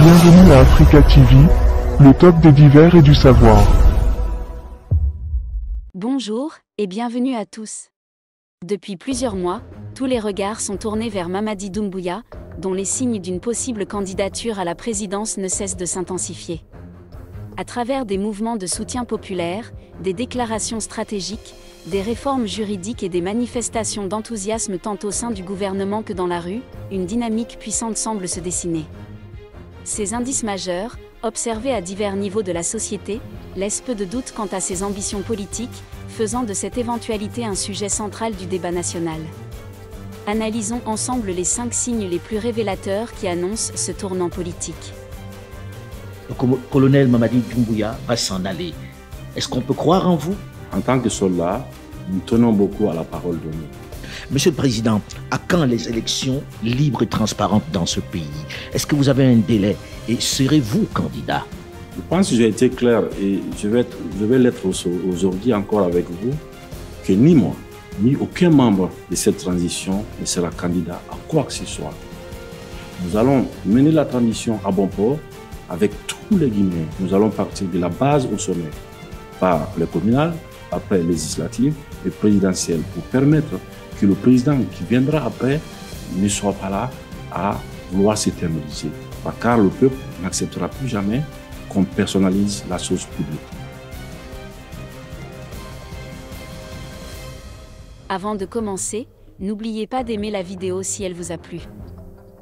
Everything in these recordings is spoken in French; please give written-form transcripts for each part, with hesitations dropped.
Bienvenue à Africa TV, le top des divers et du savoir. Bonjour, et bienvenue à tous. Depuis plusieurs mois, tous les regards sont tournés vers Mamadi Doumbouya, dont les signes d'une possible candidature à la présidence ne cessent de s'intensifier. À travers des mouvements de soutien populaire, des déclarations stratégiques, des réformes juridiques et des manifestations d'enthousiasme tant au sein du gouvernement que dans la rue, une dynamique puissante semble se dessiner. Ces indices majeurs, observés à divers niveaux de la société, laissent peu de doute quant à ses ambitions politiques, faisant de cette éventualité un sujet central du débat national. Analysons ensemble les 5 signes les plus révélateurs qui annoncent ce tournant politique. Le colonel Mamadi Doumbouya va s'en aller. Est-ce qu'on peut croire en vous? En tant que soldat, nous tenons beaucoup à la parole donnée. Monsieur le Président, à quand les élections libres et transparentes dans ce pays? Est-ce que vous avez un délai et serez-vous candidat? Je pense que j'ai été clair et je vais l'être aujourd'hui encore avec vous, que ni moi, ni aucun membre de cette transition ne sera candidat à quoi que ce soit. Nous allons mener la transition à bon port avec tous les Guinéens. Nous allons partir de la base au sommet, par le communal, après les législatives et présidentielles, pour permettre que le président qui viendra après ne soit pas là à vouloir s'éterniser. Car le peuple n'acceptera plus jamais qu'on personnalise la chose publique. Avant de commencer, n'oubliez pas d'aimer la vidéo si elle vous a plu.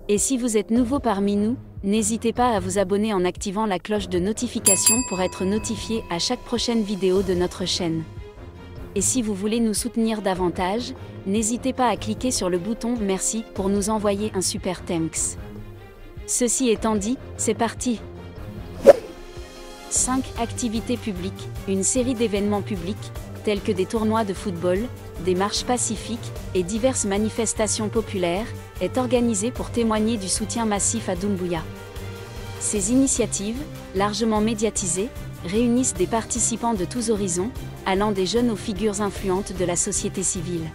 Et si vous êtes nouveau parmi nous, n'hésitez pas à vous abonner en activant la cloche de notification pour être notifié à chaque prochaine vidéo de notre chaîne. Et si vous voulez nous soutenir davantage, n'hésitez pas à cliquer sur le bouton « Merci » pour nous envoyer un super thanks. Ceci étant dit, c'est parti! 5 activités publiques, une série d'événements publics, tels que des tournois de football, des marches pacifiques et diverses manifestations populaires, est organisée pour témoigner du soutien massif à Doumbouya. Ces initiatives, largement médiatisées, réunissent des participants de tous horizons, allant des jeunes aux figures influentes de la société civile.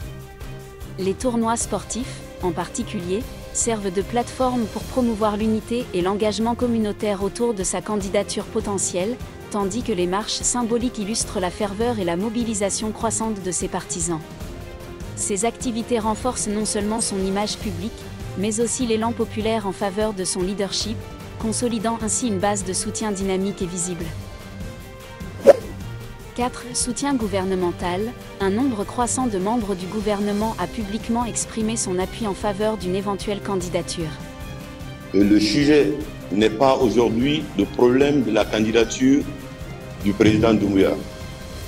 Les tournois sportifs, en particulier, servent de plateforme pour promouvoir l'unité et l'engagement communautaire autour de sa candidature potentielle, tandis que les marches symboliques illustrent la ferveur et la mobilisation croissante de ses partisans. Ces activités renforcent non seulement son image publique, mais aussi l'élan populaire en faveur de son leadership, consolidant ainsi une base de soutien dynamique et visible. 4. Soutien gouvernemental. Un nombre croissant de membres du gouvernement a publiquement exprimé son appui en faveur d'une éventuelle candidature. Le sujet n'est pas aujourd'hui le problème de la candidature du président Doumbouya.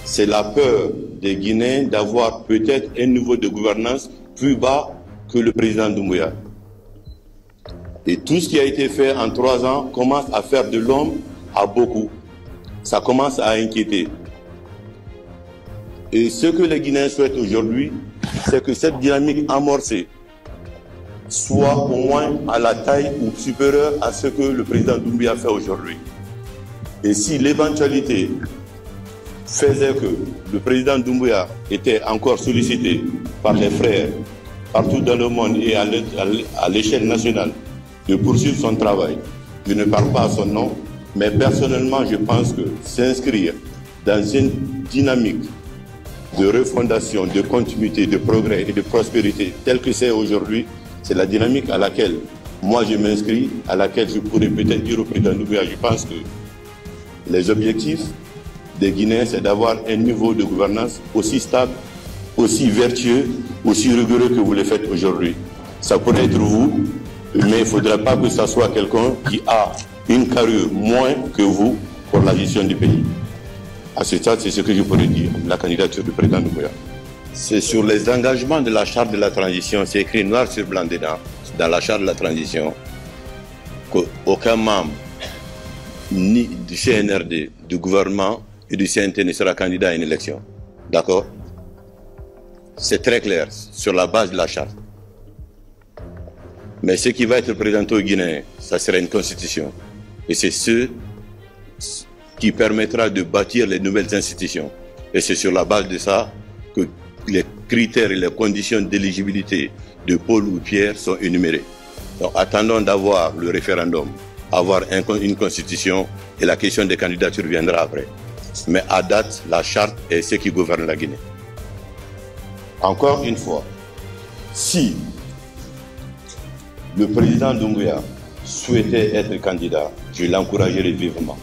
C'est la peur des Guinéens d'avoir peut-être un niveau de gouvernance plus bas que le président Doumbouya. Et tout ce qui a été fait en 3 ans commence à faire de l'ombre à beaucoup. Ça commence à inquiéter. Et ce que les Guinéens souhaitent aujourd'hui, c'est que cette dynamique amorcée soit au moins à la taille ou supérieure à ce que le président Doumbouya fait aujourd'hui. Et si l'éventualité faisait que le président Doumbouya était encore sollicité par les frères partout dans le monde et à l'échelle nationale de poursuivre son travail, je ne parle pas à son nom, mais personnellement je pense que s'inscrire dans une dynamique de refondation, de continuité, de progrès et de prospérité telle que c'est aujourd'hui, c'est la dynamique à laquelle moi je m'inscris, à laquelle je pourrais peut-être dire au président Doumbouya. Je pense que les objectifs des Guinéens, c'est d'avoir un niveau de gouvernance aussi stable, aussi vertueux, aussi rigoureux que vous le faites aujourd'hui. Ça pourrait être vous, mais il ne faudra pas que ce soit quelqu'un qui a une carrure moins que vous pour la gestion du pays. À ce stade, c'est ce que je pourrais dire, la candidature du président Doumbouya. C'est sur les engagements de la charte de la transition, c'est écrit noir sur blanc dedans, dans la charte de la transition, qu'aucun membre, ni du CNRD, du gouvernement et du CNT ne sera candidat à une élection. D'accord? C'est très clair, sur la base de la charte. Mais ce qui va être présenté aux Guinéens, ça sera une constitution. Et c'est ce qui permettra de bâtir les nouvelles institutions. Et c'est sur la base de ça que les critères et les conditions d'éligibilité de Paul ou Pierre sont énumérés. Donc attendons d'avoir le référendum avoir une constitution et la question des candidatures viendra après. Mais à date, la charte est ce qui gouverne la Guinée. Encore une fois, si le président Doumbouya souhaitait être candidat, je l'encouragerais vivement.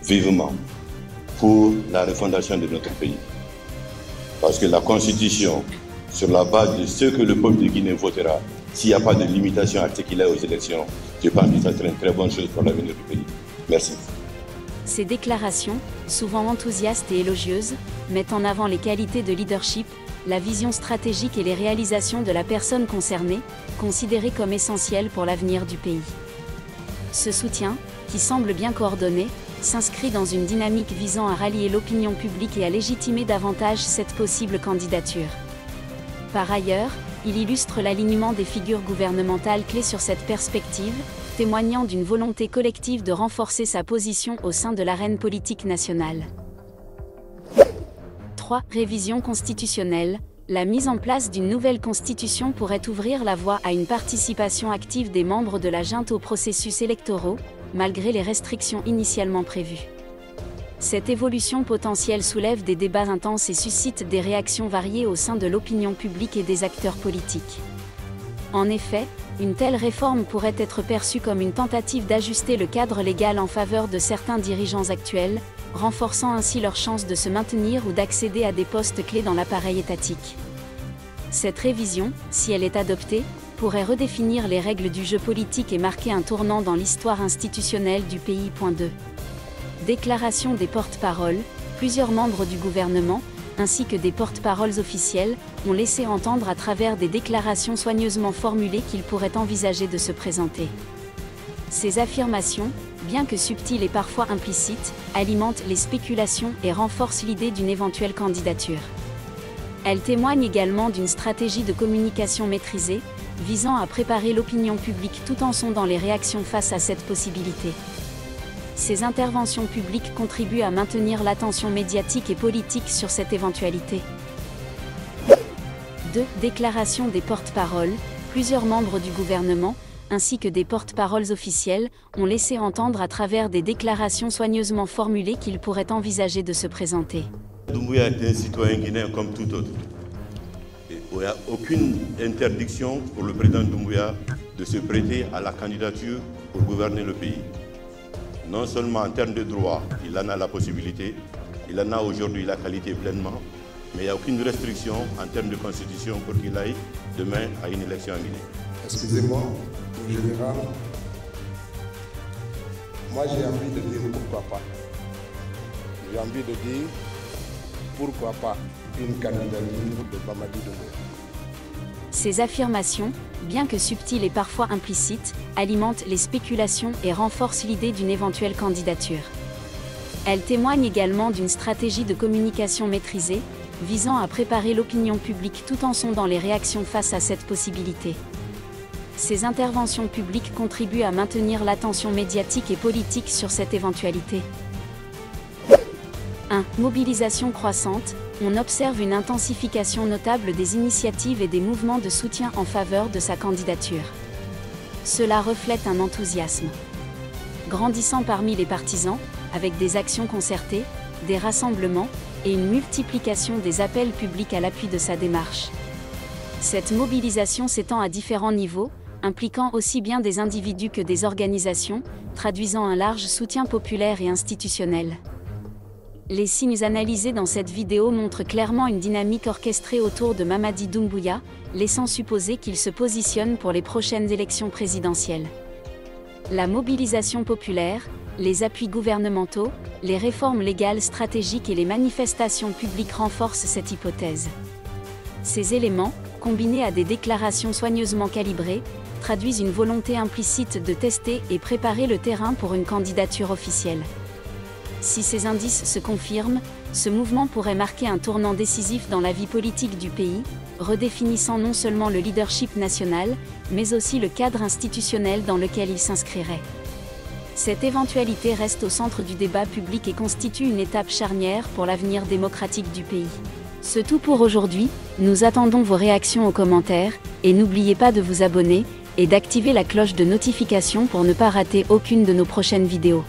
Vivement. Pour la refondation de notre pays. Parce que la Constitution, sur la base de ce que le peuple de Guinée votera, s'il n'y a pas de limitation articulée aux élections, je pense que ça serait une très bonne chose pour l'avenir du pays. Merci. Ces déclarations, souvent enthousiastes et élogieuses, mettent en avant les qualités de leadership, la vision stratégique et les réalisations de la personne concernée, considérées comme essentielles pour l'avenir du pays. Ce soutien, qui semble bien coordonné, s'inscrit dans une dynamique visant à rallier l'opinion publique et à légitimer davantage cette possible candidature. Par ailleurs, il illustre l'alignement des figures gouvernementales clés sur cette perspective, témoignant d'une volonté collective de renforcer sa position au sein de l'arène politique nationale. 3. Révision constitutionnelle. La mise en place d'une nouvelle constitution pourrait ouvrir la voie à une participation active des membres de la junte aux processus électoraux, malgré les restrictions initialement prévues. Cette évolution potentielle soulève des débats intenses et suscite des réactions variées au sein de l'opinion publique et des acteurs politiques. En effet, une telle réforme pourrait être perçue comme une tentative d'ajuster le cadre légal en faveur de certains dirigeants actuels, renforçant ainsi leurs chances de se maintenir ou d'accéder à des postes clés dans l'appareil étatique. Cette révision, si elle est adoptée, pourrait redéfinir les règles du jeu politique et marquer un tournant dans l'histoire institutionnelle du pays. 2. Déclaration des porte-paroles. Plusieurs membres du gouvernement, ainsi que des porte-paroles officiels, ont laissé entendre à travers des déclarations soigneusement formulées qu'ils pourraient envisager de se présenter. Ces affirmations, bien que subtiles et parfois implicites, alimentent les spéculations et renforcent l'idée d'une éventuelle candidature. Elles témoignent également d'une stratégie de communication maîtrisée, visant à préparer l'opinion publique tout en sondant les réactions face à cette possibilité. Ces interventions publiques contribuent à maintenir l'attention médiatique et politique sur cette éventualité. 2. Déclaration des porte-paroles. Plusieurs membres du gouvernement, ainsi que des porte-paroles officiels, ont laissé entendre à travers des déclarations soigneusement formulées qu'ils pourraient envisager de se présenter. Doumbouya est un citoyen guinéen comme tout autre. Il n'y a aucune interdiction pour le président Doumbouya de se prêter à la candidature pour gouverner le pays. Non seulement en termes de droit, il en a la possibilité, il en a aujourd'hui la qualité pleinement, mais il n'y a aucune restriction en termes de constitution pour qu'il aille demain à une élection en Guinée. Excusez-moi, au général, moi j'ai envie de dire pourquoi pas. J'ai envie de dire pourquoi pas une candidature de Mamadi Doumbouya. Ces affirmations, bien que subtiles et parfois implicites, alimentent les spéculations et renforcent l'idée d'une éventuelle candidature. Elles témoignent également d'une stratégie de communication maîtrisée, visant à préparer l'opinion publique tout en sondant les réactions face à cette possibilité. Ces interventions publiques contribuent à maintenir l'attention médiatique et politique sur cette éventualité. 1. Mobilisation croissante. On observe une intensification notable des initiatives et des mouvements de soutien en faveur de sa candidature. Cela reflète un enthousiasme grandissant parmi les partisans, avec des actions concertées, des rassemblements, et une multiplication des appels publics à l'appui de sa démarche. Cette mobilisation s'étend à différents niveaux, impliquant aussi bien des individus que des organisations, traduisant un large soutien populaire et institutionnel. Les signes analysés dans cette vidéo montrent clairement une dynamique orchestrée autour de Mamadi Doumbouya, laissant supposer qu'il se positionne pour les prochaines élections présidentielles. La mobilisation populaire, les appuis gouvernementaux, les réformes légales stratégiques et les manifestations publiques renforcent cette hypothèse. Ces éléments, combinés à des déclarations soigneusement calibrées, traduisent une volonté implicite de tester et préparer le terrain pour une candidature officielle. Si ces indices se confirment, ce mouvement pourrait marquer un tournant décisif dans la vie politique du pays, redéfinissant non seulement le leadership national, mais aussi le cadre institutionnel dans lequel il s'inscrirait. Cette éventualité reste au centre du débat public et constitue une étape charnière pour l'avenir démocratique du pays. C'est tout pour aujourd'hui, nous attendons vos réactions aux commentaires, et n'oubliez pas de vous abonner, et d'activer la cloche de notification pour ne pas rater aucune de nos prochaines vidéos.